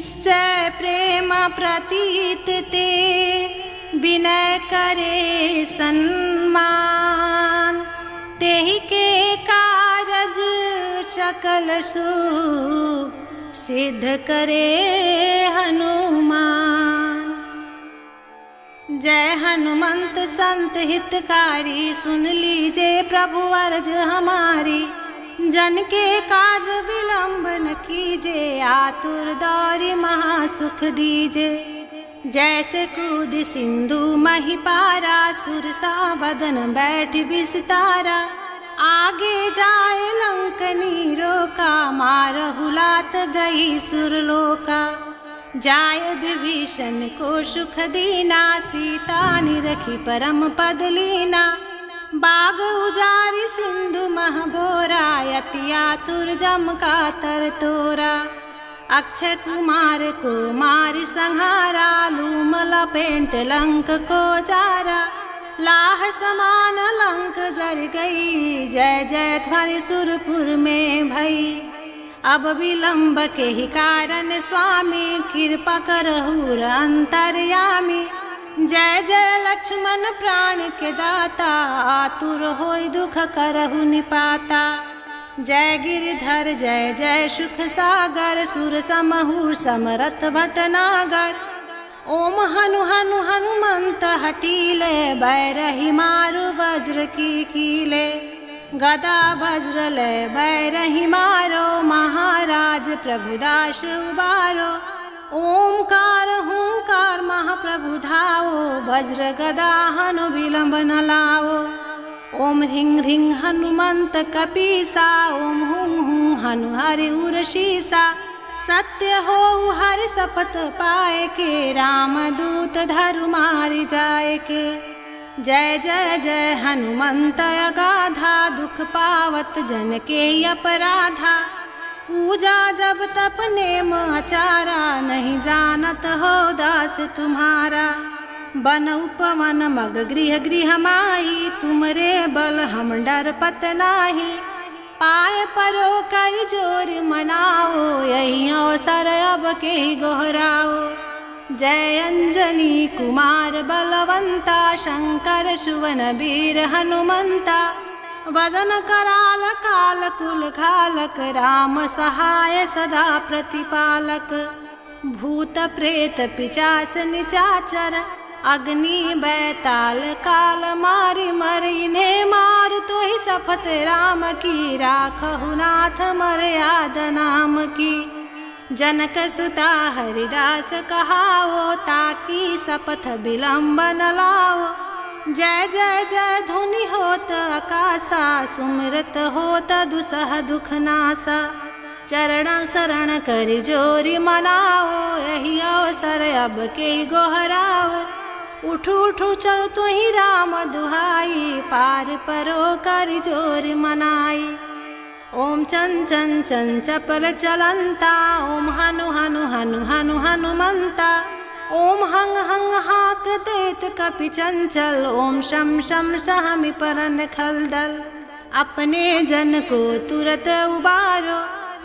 निश्चय प्रेम प्रतीत ते विनय करे सम्मान। तेहि के कारज सकल शुभ सिद्ध करे हनुमान। जय हनुमंत संत हितकारी, सुन लीजिए प्रभु अर्ज हमारी। जन के काज विलंब न कीजे, आतुर दौरी महासुख दीजे। जैसे कूद सिंधु मही पारा, सुरसा बदन बैठ विस्तारा। आगे जाए लंकनी रोका, मारहु लात गई सुरलोका। जाय विभीषण को सुख दीना, सीता निरखी परम पद लीना। बाग उजारी सिंधु महबोरा, यति आतुर जम का तर तोरा। अक्षय कुमार को मारि संहारा, लूम लपेट लंक को जारा। लाह समान लंक जर गई, जय जय ध्वनि सुरपुर में भई। अब विलंब के ही कारण स्वामी, कृपा करहु अंतर्यामी। जय जय लक्ष्मण प्राण के दाता, आतुर होय दुख करहु निपाता। जय गिरिधर जय जय सुख सागर, सुर समहु समरथ भटनागर। ओम हनु हनु हनुमंत हटीले, बैरही मारु वज्र की कीले। गदा वज्र ले बैरही मारो, महाराज प्रभुदास उबारो। ओमकार हुंकार महाप्रभु धावो, वज्र गदा हनु विलंब न लावो। ओम ह्रीं ह्रीं हनुमंत कपीसा, ओम हुं हुं हनु हरि उर्षीसा। सत्य हो हरि शपथ पाए के, रामदूत धरु मारि जाए के। जय जय जय हनुमंत अगाधा, दुख पावत जन के अपराधा। पूजा जब तप नेम आचारा, नहीं जानत हो दास तुम्हारा। बन उपवन मग गृह गृह माही, तुमरे बल हम डरपत नाही। पाय परो कर जोर मनाओ, यही अवसर अब के गोहराओ। जय अंजनी कुमार बलवंता, शंकर सुवन वीर हनुमंता। वदन कराल काल कुल खालक, राम सहाय सदा प्रतिपालक। भूत प्रेत पिचास निचाचर, अग्नि बैताल काल मारि मर। इन्हें मार तो ही शपथ राम की, राखहु नाथ मर्याद नाम की। जनक सुता हरिदास कहावो, ताकि शपथ विलंब न लाओ। जय जय जय धुनि होत आकाशा, सुमिरत होत दुसह दुख नासा। चरण शरण करि जोरि मनाओ, यही अवसर अब के गोहराओ। उठू उठू चल तुहि राम दुहाई, पार परो करि जोरि मनाई। ओम चंचन चंचपल चलंता, ओम हनु हनु हनु हनु हनुमंता। ओम हंग हंग हाक देत कपि चंचल, ओम शम शम सहमि परन खलदल। अपने जन को तुरत उबारो,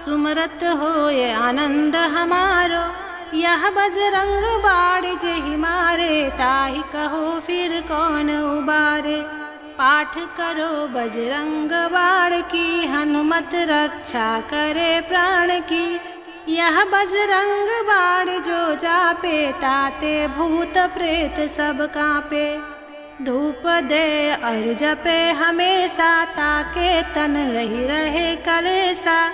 सुमरत होय आनंद हमारो। यह बजरंग बाण जेहि मारे, ताहि कहो फिर कौन उबारे। पाठ करो बजरंग बाण की, हनुमत रक्षा करे प्राण की। यह बजरंग बाण जो जापे, ताते भूत प्रेत सब कांपे। धूप दे और जपे हमेशा, ताके तन रही रहे कलेसा।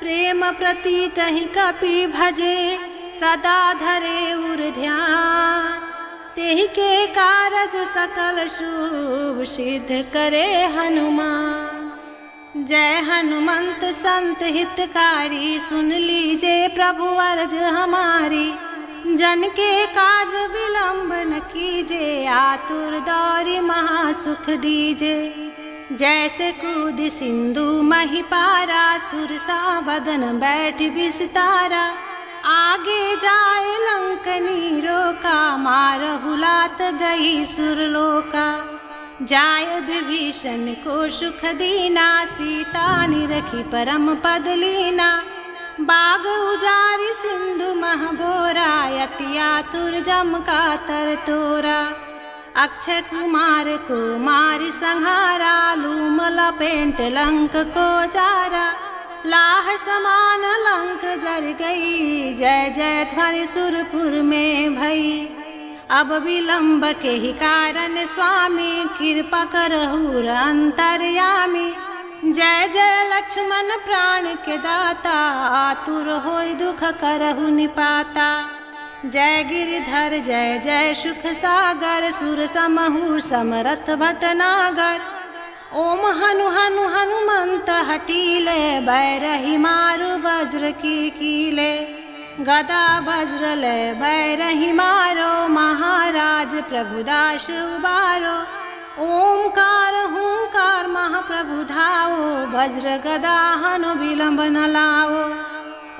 प्रेम प्रतीत ही कपि भजे, सदा धरे उर ध्यान। तेहि के कारज सकल शुभ सिद्ध करे हनुमान। जय हनुमंत संत हितकारी, सुन लीजिए प्रभु अर्ज हमारी। जन के काज विलंब न कीजे, आतुर दौरी महासुख दीजे। जैसे कूद सिंधु मही पारा, सुरसा बदन बैठ विस्तारा। आगे जाए लंकनी रोका, मारहु लात गई सुरलोका। जाय विभीषण को सुख दीना, सीता निरखी परम पद लीना। बाग उजारी सिंधु महबोरा, यति आतुर जम का तर तोरा। अक्षय कुमार को मारी संहारा, लूम लपेट लंक को जारा। लाह समान लंक जर गई, जय जय ध्वनि सुरपुर में भई। अब विलंब के ही कारण स्वामी, कृपा करहु अंतर्यामी। जय जय लक्ष्मण प्राण के दाता, आतुर होय दुख करहु निपाता। जय गिरिधर जय जय सुख सागर, सुर समहु समरथ भटनागर। ओम हनु हनु हनुमंत हटीले, बैरही मारु वज्र की कीले। गदा वज्र ले बैरही मारो, महाराज प्रभुदास उबारो। ओमकार हुंकार महाप्रभु धाओ, वज्र गदा हनु विलंब न लाओ।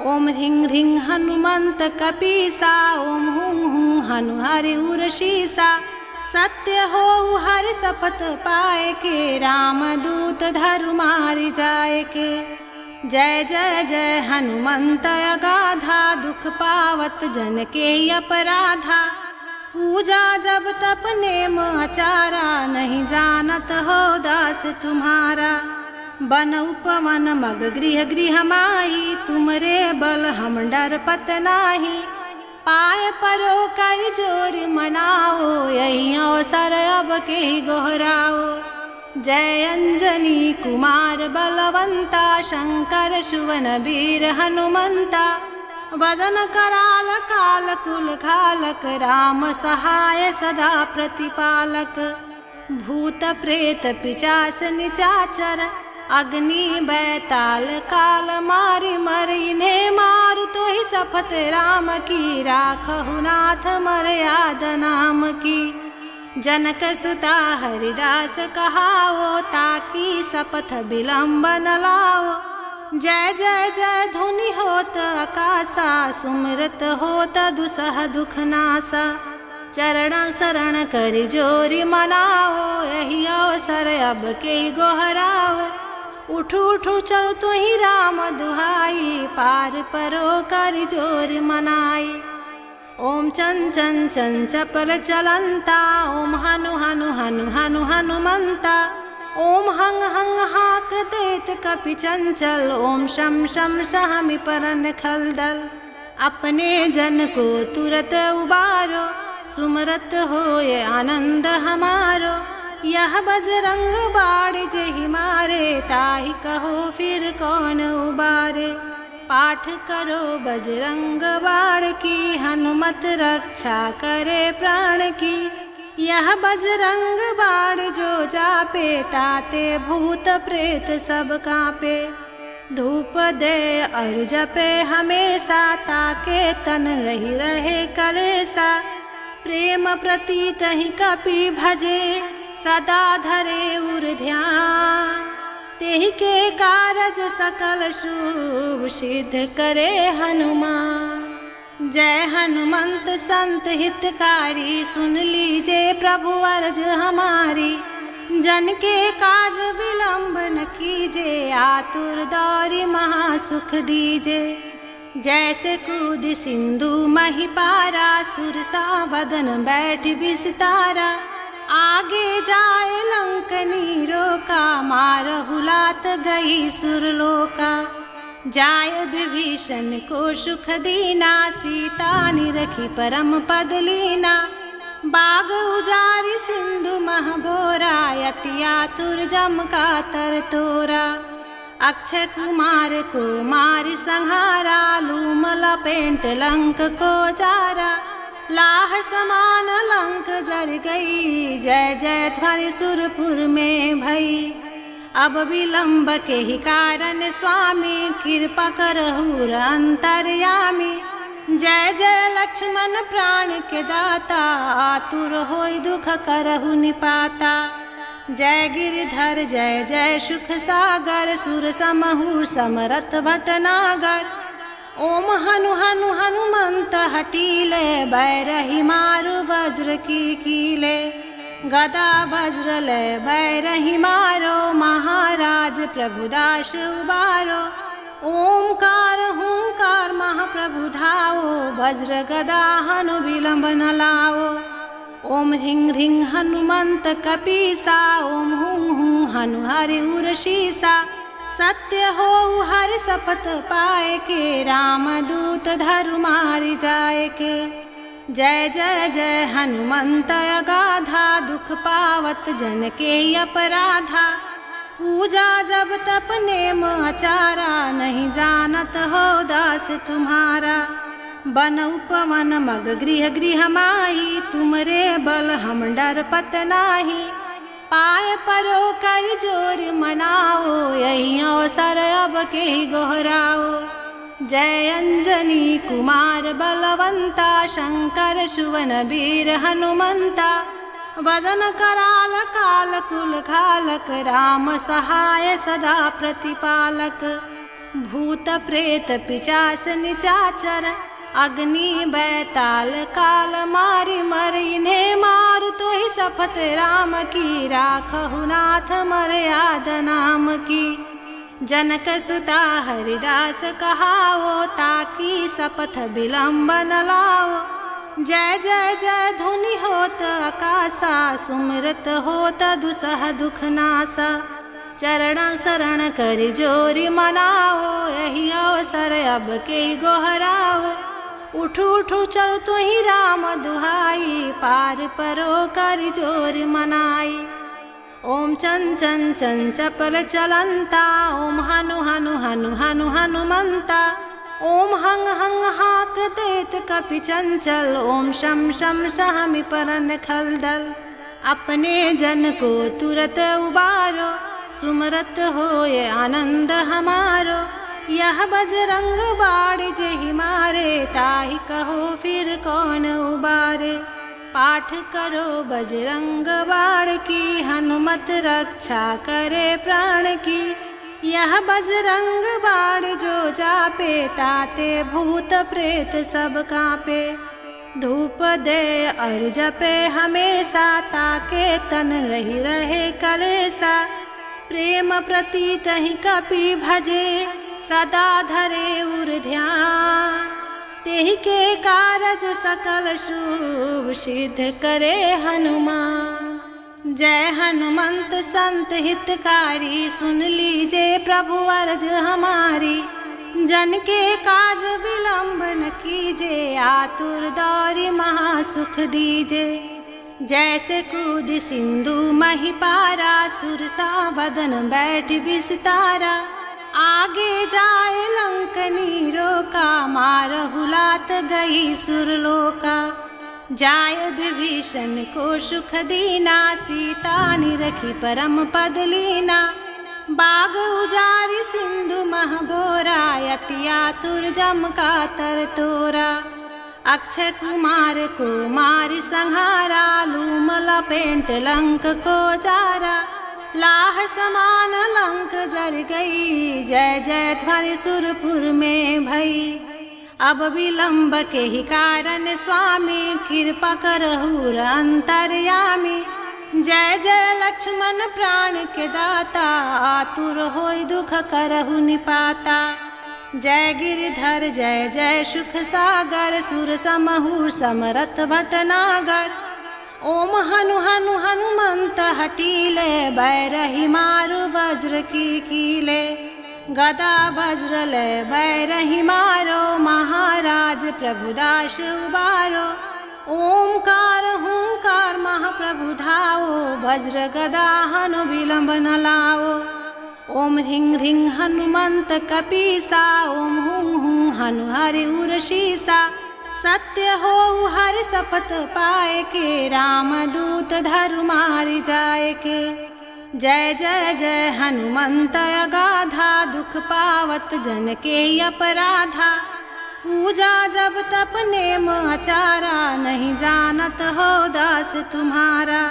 ओम ह्रीं ह्रीं हनुमंत कपीसा, ओम हुं हुं हनु हरि उर्षीसा। सत्य हो हरि शपथ पाए के, रामदूत धरु मारि जाए के। जय जय जय हनुमंत अगाधा, दुख पावत जन के अपराधा। पूजा जब तप नेम आचारा, नहीं जानत हो दास तुम्हारा। बन उपवन मग गृह गृह माही, तुमरे बल हम डर पत नाही। पाय परो कर जोर मनाओ, यही अवसर अब के गोहराओ। जय अंजनी कुमार बलवंता, शंकर सुवन वीर हनुमंता। वदन कराल काल कुल खालक, राम सहाय सदा प्रतिपालक। भूत प्रेत पिचास निचाचर, अग्नि बैताल काल मारि मर। इन्हें मारु तो ही शपथ राम की, राखहु नाथ मर्याद नाम की। जनक सुता हरिदास कहाओ, ताकि शपथ विलंब न लाओ। जय जय जय धुनि होत आकाशा, सुमिरत होत दुसह दुख नासा। चरण शरण कर जोरी मनाओ, यही अवसर अब के गोहराओ। उठू उठू चलो तो ही राम दुहाई, पार परो कर जोर मनाई। ओम चंचन चंचपल चलंता, ओम हनु हनु हनु हनु हनुमंता। ओम हंग हंग हाक देत कपि चंचल, ओम शम शम सहमि परन खलदल। अपने जन को तुरत उबारो, सुमरत होय आनंद हमारो। यह बजरंग बाण जेहि मारे, ताहि कहो फिर कौन उबारे। पाठ करो बजरंग बाण की, हनुमत रक्षा करे प्राण की। यह बजरंग बाण जो जापे, ताते भूत प्रेत सब कांपे। धूप दे और जपे हमेशा, ताके तन रही रहे कलेसा। प्रेम प्रतीत ही कपि भजे, सदा धरे उर ध्यान। तेहि के कारज सकल शुभ, सिद्ध करे हनुमान। जय हनुमंत संत हितकारी, सुन लीजिए प्रभु अर्ज हमारी। जन के काज विलंब न कीजे, आतुर दौरी महासुख दीजे। जैसे कूद सिंधु मही पारा, सुरसा बदन बैठ विस्तारा। आगे जाए लंकनी रोका, मारहु लात गई सुरलोका। जाय विभीषण को सुख दीना, सीता निरखी परम पद लीना। बाग उजारी सिंधु महबोरा, यति आतुर जम का तर तोरा। अक्षय कुमार को मारी संहारा, लूम लपेट लंक को जारा। लाह समान लंक जर गई, जय जय ध्वनि सुरपुर में भई। अब विलंब के ही कारण स्वामी, कृपा करहु अंतर्यामी। जय जय लक्ष्मण प्राण के दाता, आतुर होय दुख करहु निपाता। जय गिरिधर जय जय सुख सागर, सुर समहु समरथ भटनागर। ओम हनु हनु हनुमंत हटीले, बैरही मारु वज्र की कीले। गदा वज्र ले बैरही मारो, महाराज प्रभुदास उबारो। ओमकार हुंकार महाप्रभु धावो, वज्र गदा हनु विलंब न लावो। ओम ह्रीं ह्रीं हनुमंत कपीसा, ओम हुं हुं हनु हरि उर्षीसा। सत्य हो हरि शपथ पाए के, रामदूत धरु मारि जाए के। जय जय जय हनुमंत अगाधा, दुख पावत जन के अपराधा। पूजा जब तप नेम आचारा, नहीं जानत हो दास तुम्हारा। बन उपवन मग गृह गृह माही, तुमरे बल हम डरपत नाही। पाय परो कर जोर मनाओ, यही अवसर अब के गोहराओ। जय अंजनी कुमार बलवंता, शंकर सुवन वीर हनुमंता। वदन कराल काल कुल खालक, राम सहाय सदा प्रतिपालक। भूत प्रेत पिचास निचाचर, अग्नि बैताल काल मारि मर। इन्हें मारु तो ही शपथ राम की, राखहु नाथ मर्याद नाम की। जनक सुता हरिदास कहावो, ताकि शपथ विलंब न लाओ। जय जय जय धुनि होत आकाशा, सुमिरत होत दुसह दुख नासा। चरण शरण कर जोरि मनाओ, यही अवसर अब के गोहराओ। उठू उठू चल तो ही राम दुहाई, पार परो कर जोर मनाई। ओम चन चन चन चपल चलंता, ओम हनु हनु हनु हनु हनुमंता। ओम हंग हंग हाक देत कपि चंचल, ओम शम शम सहमि परन खलदल। अपने जन को तुरत उबारो, सुमरत होए आनंद हमारो। यह बजरंग बाण जेहि मारे, ताहि कहो फिर कौन उबारे। पाठ करो बजरंग बाण की, हनुमत रक्षा करे प्राण की। यह बजरंग बाण जो जापे, ताते भूत प्रेत सब कांपे। धूप दे और जपे हमेशा, ताके तन रही रहे कलेसा। प्रेम प्रति तहि कपि भजे, सदा धरे उर ध्यान। तेहि के कारज सकल शुभ, सिद्ध करे हनुमान। जय हनुमंत संत हितकारी, सुन लीजे प्रभु अर्ज हमारी। जन के काज विलंब न कीजे, आतुर दौरि महासुख दीजे। जैसे कूद सिंधु मही पारा, सुरसा बदन बैठ बिस्तारा। आगे जाए लंकनी रोका, मारहु लात गई सुरलोका। जाय विभीषण को सुख दीना, सीता निरखी परम पद लीना। बाग उजारि सिंधु मह बोरा, यति आतुर जम का तर तोरा। अक्षय कुमार को मारि संहारा, लूम लपेट लंक को जारा। लाह समान लंक जर गई, जय जय ध्वनि सुरपुर में भई। अब विलंब के ही कारण स्वामी, कृपा करहु अंतर्यामी। जय जय लक्ष्मण प्राण के दाता, आतुर होई दुख करहु निपाता। जय गिरिधर जय जय सुख सागर, सुर समहु समरथ भटनागर। ओम हनु हनु हनुमंत हटीले, बैरही मारु वज्र की कीले। गदा वज्र ले बैरही मारो, महाराज प्रभुदास उबारो। ओमकार हुंकार महाप्रभु धावो, वज्र गदा हनु विलंब न लावो। ओम ह्रीं ह्रीं हनुमंत कपीसा, ओम हुं हुं हनु हरि उर्षीसा। सत्य हो हरि शपथ पाए के, रामदूत धरु मारि जाए के। जय जय जय हनुमंत अगाधा, दुख पावत जन के अपराधा। पूजा जब तप नेम आचारा, नहीं जानत हो दास तुम्हारा।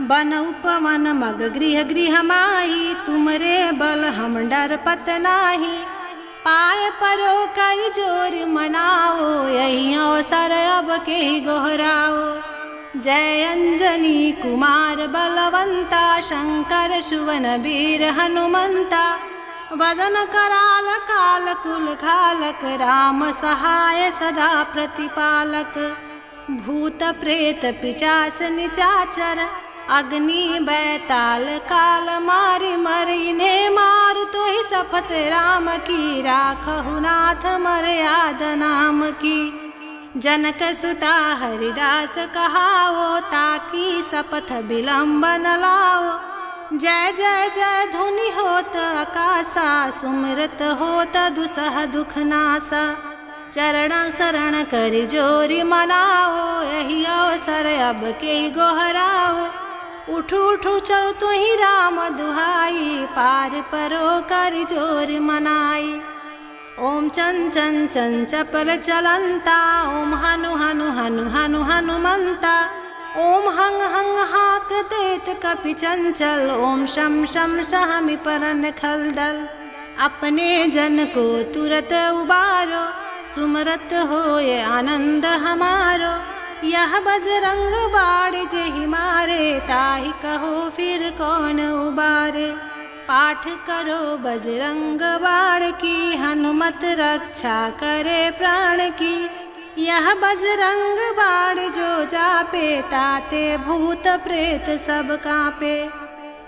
बन उपवन मग गृह गृह माही, तुमरे बल हम डरपत नाही। पाय परो कर जोर मनाओ, यही अवसर अब के गोहराओ। जय अंजनी कुमार बलवंता, शंकर सुवन वीर हनुमंता। वदन कराल काल कुल खालक, राम सहाय सदा प्रतिपालक। भूत प्रेत पिचास निचाचर, अग्नि बैताल काल मारि मर। इन्हें मार तो ही शपथ राम की, राखहु नाथ मर्याद नाम की। जनक सुता हरिदास कहावो, ताकि शपथ विलंब न लाओ। जय जय जय धुनि होत आकाशा, सुमिरत होत दुसह दुख नासा। चरण शरण कर जोरी मनाओ, यही अवसर अब के गोहराओ। उठू उठू चल तु ही राम दुहाई, पार परो कर जोर मनाई। ओम चन चन चन चपल चलंता, ओम हनु हनु हनु हनु हनुमंता। ओम हंग हंग हाक देत कपि चंचल, ओम शम शम सहमि परन खलदल। अपने जन को तुरत उबारो, सुमरत होए आनंद हमारो। यह बजरंग बाण जेहि मारे, ताहि कहो फिर कौन उबारे। पाठ करो बजरंग बाण की, हनुमत रक्षा करे प्राण की। यह बजरंग बाण जो जापे, ताते भूत प्रेत सब कांपे।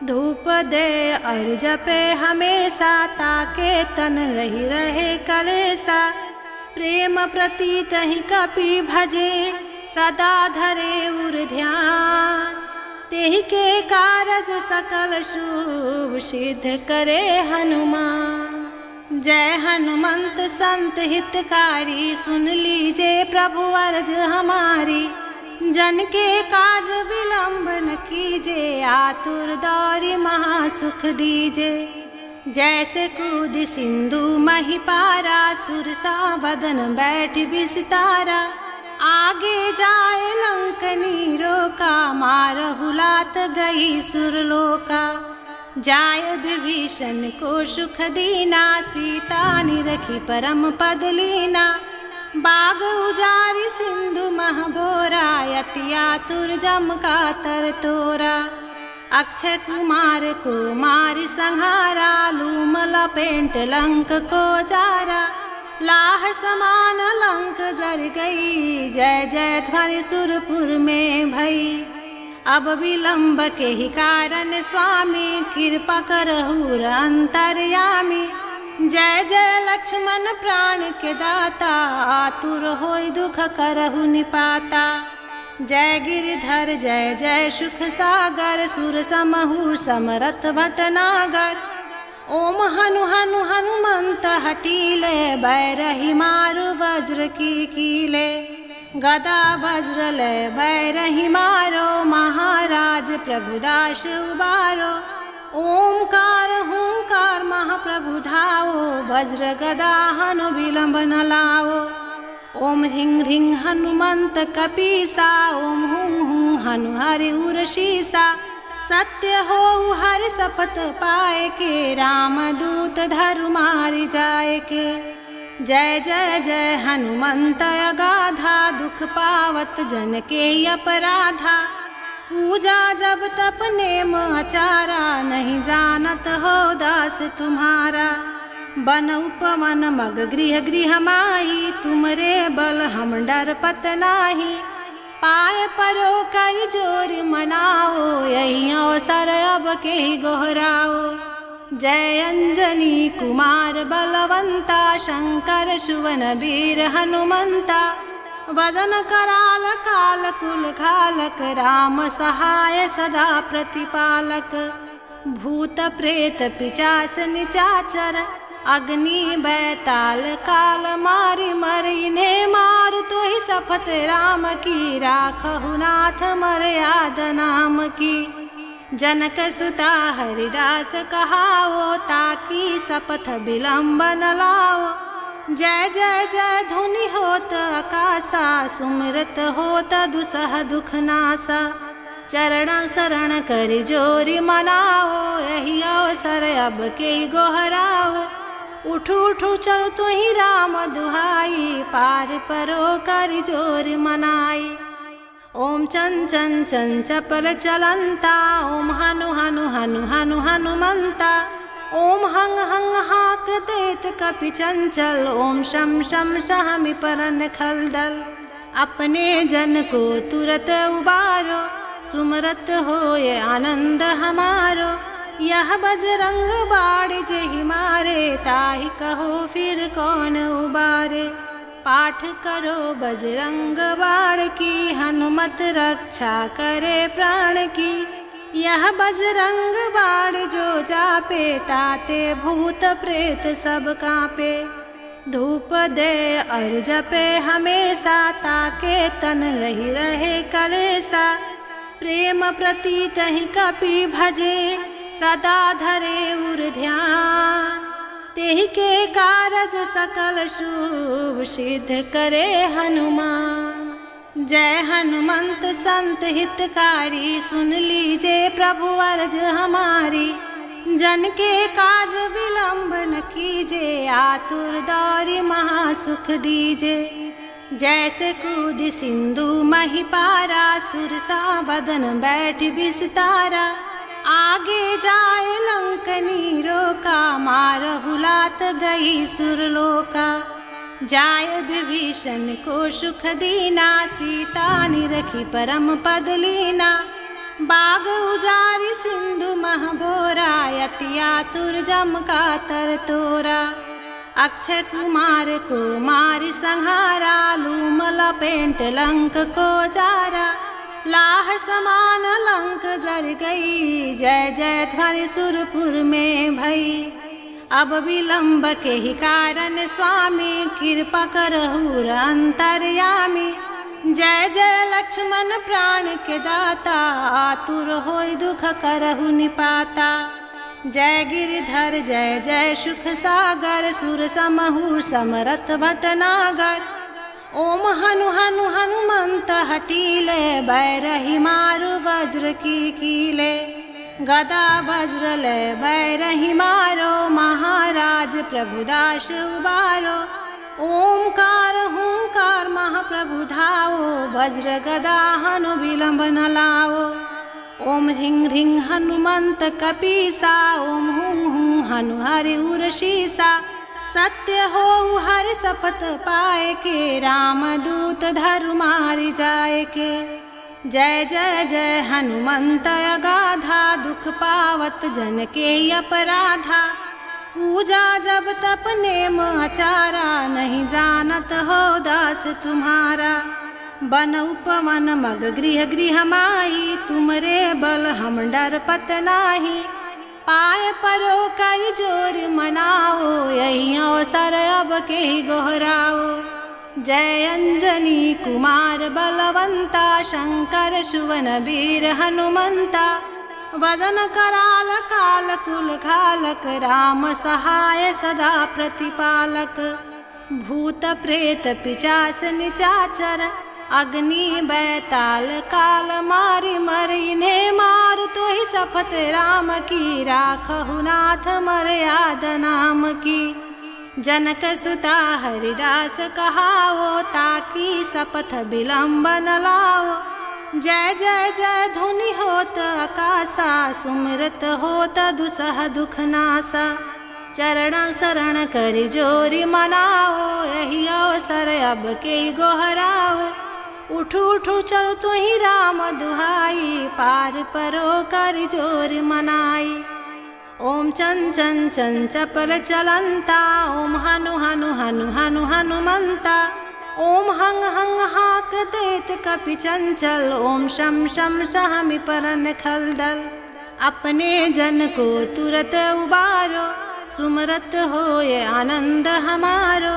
धूप दे और जपे हमेशा, ताके तन रही रहे कलेसा। प्रेम प्रतीत ही कपि भजे, सदा धरे उर ध्यान। तेहि के कारज सकल शुभ, सिद्ध करे हनुमान। जय हनुमंत संत हितकारी, सुन लीजे प्रभु अर्ज हमारी। जन के काज विलंब न कीजे, आतुर दौरी महासुख दीजे। जैसे कूद सिंधु मही पारा, सुरसा बदन बैठ विस्तारा। आगे जाए लंकनी रोका, मारहु लात गई सुरलोका। जाय विभीषण को सुख दीना, सीता निरखी परम पद लीना। बाग उजारि सिंधु मह बोरा, यति आतुर जम का तर तोरा। अक्षय कुमार को मारि संहारा, लूम लपेट लंक को जारा। लाह समान लंक जर गई, जय जय ध्वनि सुरपुर में भई। अब विलंब के ही कारण स्वामी, कृपा करहु अंतर्यामी। जय जय लक्ष्मण प्राण के दाता, आतुर होई दुख करहु निपाता। जय गिरिधर जय जय सुख सागर, सुर समहु समरथ भटनागर। ओम हनु हनु हनुमंत हटीले, बैरही मारु वज्र की कीले। गदा वज्र लय बैरही मारो, महाराज प्रभुदास उबारो। ओमकार हुंकार महाप्रभु धावो, वज्र गदा हनु विलंब न लावो। ओम ह्रीं ह्रीं हनुमंत कपीसा, ओम हुं हुं हनु हरि उरशीसा। सत्य हो हरि शपथ पाए के, रामदूत धरु मारि जाए के। जय जय जय हनुमंत अगाधा, दुख पावत जन के अपराधा। पूजा जब तप नेम आचारा, नहीं जानत हो दास तुम्हारा। बन उपवन मग गृह गृह माही, तुमरे बल हम डरपत नाही। पाय परो कर जोर मनाओ, यही अवसर अब के गोहराओ। जय अंजनी कुमार बलवंता, शंकर सुवन वीर हनुमंता। वदन कराल काल कुल खालक, राम सहाय सदा प्रतिपालक। भूत प्रेत पिचास निचाचर, अग्नि बैताल काल मारि मर। इन्हें मार तो ही शपथ राम की, राखहु नाथ मर्याद नाम की। जनक सुता हरिदास कहावो, ताकि शपथ विलंब न लाओ। जय जय जय धुनि होत आकाशा, सुमिरत होत दुसह दुख नासा। चरण शरण कर जोरी मनाओ, यही अवसर अब के गोहराओ। उठू उठू चल तु ही राम दुहाई, पार परो कर जोर मनाई। ओम चन चन चन चपल चलंता, ओम हनु हनु हनु हनु हनुमंता। ओम हंग हंग हाक देत कपि चंचल, ओम शम शम सहमि परन खलदल। अपने जन को तुरत उबारो, सुमरत होय आनंद हमारो। यह बजरंग बाण जेहि मारे, ताहि कहो फिर कौन उबारे। पाठ करो बजरंग बाण की, हनुमत रक्षा करे प्राण की। यह बजरंग बाण जो जापे, ताते भूत प्रेत सब कांपे। धूप दे और जपे हमेशा, ताके तन रही रहे कलेसा। प्रेम प्रतीत ही कपि भजे, सदा धरे उर ध्यान। तेहि के कारज सकल शुभ, सिद्ध करे हनुमान। जय हनुमंत संत हितकारी, सुन लीजे प्रभु अर्ज हमारी। जन के काज विलंब न कीजे, आतुर दौरी महासुख दीजे। जैसे कूद सिंधु मही पारा, सुरसा बदन बैठ बिस्तारा। आगे जाए लंकनी रोका, मारहु लात गई सुरलोका। जाय विभीषण को सुख दीना, सीता निरखी परम पद लीना। बाग उजारि सिंधु मह बोरा, यति आतुर जम का तर तोरा। अक्षय कुमार को मारि संहारा, लूम लपेट लंक को जारा। लाह समान लंक जर गई, जय जय ध्वनि सुरपुर में भई। अब विलंब के ही कारण स्वामी, कृपा करहु अंतर्यामी। जय जय लक्ष्मण प्राण के दाता, आतुर होय दुख करहु निपाता। जय गिरिधर जय जय सुख सागर, सुर समहु समरथ भटनागर। ओम हनु हनु हनुमंत हटीले, बैरही मारु वज्र की कीले। गदा वज्र ले बैरही मारो, महाराज प्रभुदास उबारो। ओमकार हुंकार महाप्रभु धाओ, वज्र गदा हनु विलंब न लाओ। ओम ह्रीं ह्रीं हनुमंत कपीसा, ओम हुं हुं हनु हरि उरशीसा। सत्य हो हरि शपथ पाए के, रामदूत धरु मारि जाए के। जय जय जय हनुमंत अगाधा, दुख पावत जन के अपराधा। पूजा जब तप नेम आचारा, नहीं जानत हो दास तुम्हारा। बन उपवन मग गृह गृह माही, तुमरे बल हम डर पत नाही। पाय परो कर जोर मनाओ, यही अवसर अब के गोहराओ। जय अंजनी कुमार बलवंता, शंकर सुवन वीर हनुमंता। वदन कराल काल कुल खालक, राम सहाय सदा प्रतिपालक। भूत प्रेत पिचास निचाचर, अग्नि बैताल काल मारि मर। इन्हें मार तो ही शपथ राम की, राखहु नाथ मर्याद नाम की। जनक सुता हरिदास कहाओ, ताकि शपथ विलंब न लाओ। जय जय जय धुनि होत आकाशा, सुमिरत होत दुसह दुख नासा। चरण शरण कर जोरी मनाओ, यही अवसर अब के गोहराओ। उठू उठू चल तु ही राम दुहाई, पार परो कर जोर मनाई। ओम चंचन चंचपल चलंता, ओम हनु हनु हनु हनु हनुमंता। ओम हंग हंग हाक देत कपि चंचल, ओम शम शम सहमि परन खलदल। अपने जन को तुरत उबारो, सुमरत होय आनंद हमारो।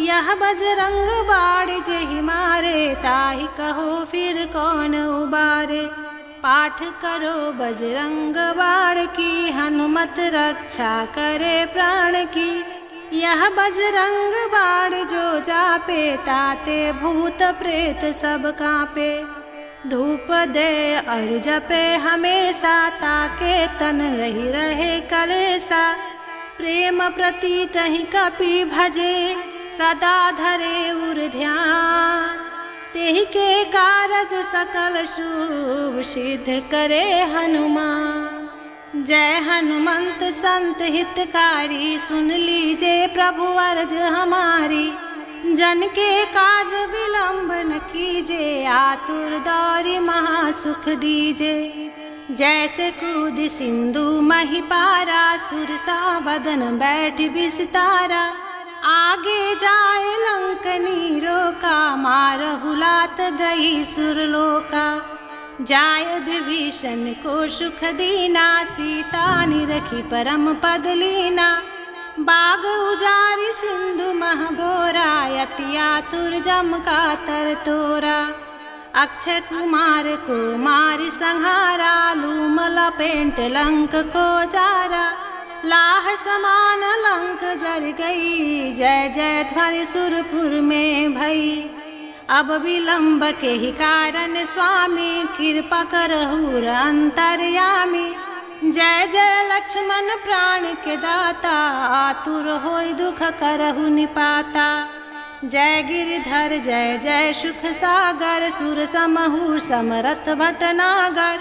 यह बजरंग बाण जेहि मारे, ताहि कहो फिर कौन उबारे। पाठ करो बजरंग बाण की, हनुमत रक्षा करे प्राण की। यह बजरंग बाण जो जापे, ताते भूत प्रेत सब कांपे। धूप दे और जपे हमेशा, ताके तन रही रहे कलेसा। प्रेम प्रतीत ही कपि भजे, सदा धरे उर ध्यान। तेहि के कारज सकल शुभ, सिद्ध करे हनुमान। जय हनुमंत संत हितकारी, सुन लीजिए प्रभु अर्ज हमारी। जन के काज विलंब न कीजिए, आतुर दौरी महासुख दीजे। जैसे कूद सिंधु मही पारा, सुरसा बदन बैठ विस्तारा। आगे जाए लंकनी रोका, मारहु लात गई सुरलोका। जाय विभीषण को सुख दीना, सीता निरखी परम पद लीना। बाग उजारी सिंधु मह बोरा, यति आतुर जम का तर तोरा। अक्षय कुमार को मारि संहारा, लूम लपेट लंक को जारा। लाह समान लंक जर गई, जय जय ध्वनि सुरपुर में भई। अब विलंब के ही कारण स्वामी, कृपा करहु अंतर्यामी। जय जय लक्ष्मण प्राण के दाता, आतुर होय दुख करहु निपाता। जय गिरिधर जय जय सुख सागर, सुर समहु समरथ भटनागर।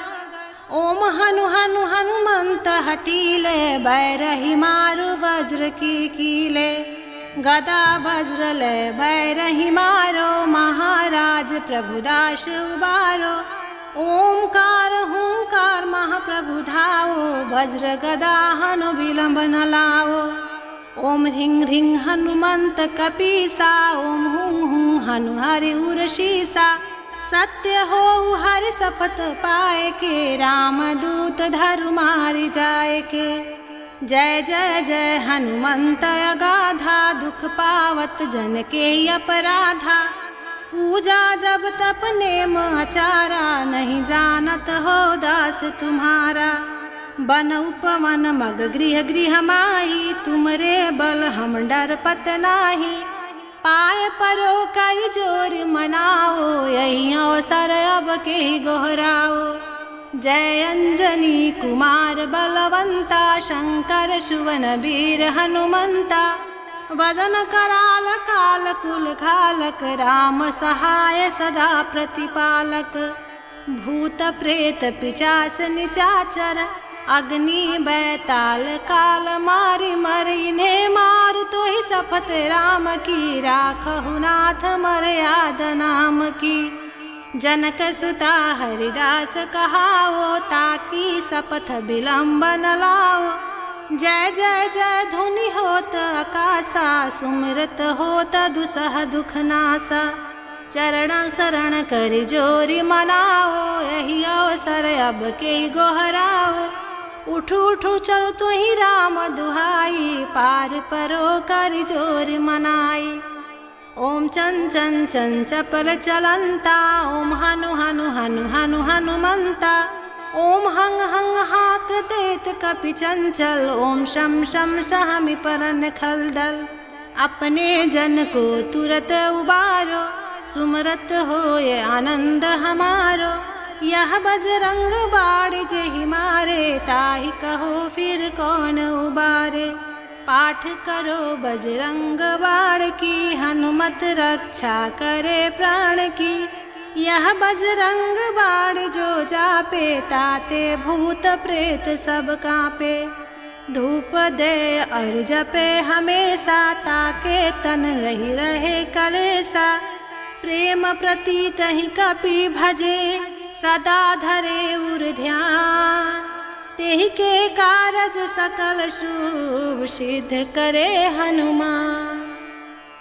ओम हनु हनु हनुमंत हटीले, बैरही मारु वज्र की कीले। गदा वज्र ले बैरही मारो, महाराज प्रभुदास उबारो। ओमकार हुंकार महाप्रभु धावो, वज्र गदा हनु विलंब न लावो। ओम ह्रीं ह्रीं हनुमंत कपीसा, ओम हुं हुं हनु हरि उर्षीसा। सत्य हो हरि शपथ पाए के, रामदूत धरु मारि जाए के। जय जय जय हनुमंत अगाधा, दुख पावत जन के अपराधा। पूजा जब तप नेम आचारा, नहीं जानत हो दास तुम्हारा। बन उपवन मग गृह गृह माही, तुमरे बल हम डरपत नाही। पाय परो कर जोर मनाओ, यही अवसर अब के गोहराओ। जय अंजनी कुमार बलवंता, शंकर सुवन वीर हनुमंता। वदन कराल काल कुल खालक, राम सहाय सदा प्रतिपालक। भूत प्रेत पिचास निचाचर, अग्नि बैताल काल मारि मर। इन्हें मारु तो ही शपथ राम की, राखहु नाथ मर्याद नाम की। जनक सुता हरिदास कहाओ, ताकि शपथ विलंब न लाओ। जय जय जय धुनि होत आकाशा, सुमिरत होत दुसह दुख नासा। चरण शरण कर जोरी मनाओ, यही अवसर अब के गोहराओ। उठू उठू चलो तो ही राम दुहाई, पार परो कर जोर मनाई। ओम चन चन चन चपल चलंता, ओम हनु हनु हनु हनु हनुमंता। ओम हंग हंग हाक देत कपि चंचल, ओम शम शम सहमि परन खलदल। अपने जन को तुरत उबारो, सुमरत होय आनंद हमारो। यह बजरंग बाण जेहि मारे, ताहि कहो फिर कौन उबारे। पाठ करो बजरंग बाण की, हनुमत रक्षा करे प्राण की। यह बजरंग बाण जो जापे, ताते भूत प्रेत सब कांपे। धूप दे और जपे हमेशा, ताके तन रही रहे कलेसा। प्रेम प्रतीत ही कपि भजे, सदा धरे उर ध्यान। तेहि के कारज सकल शुभ सिद्ध करे हनुमान।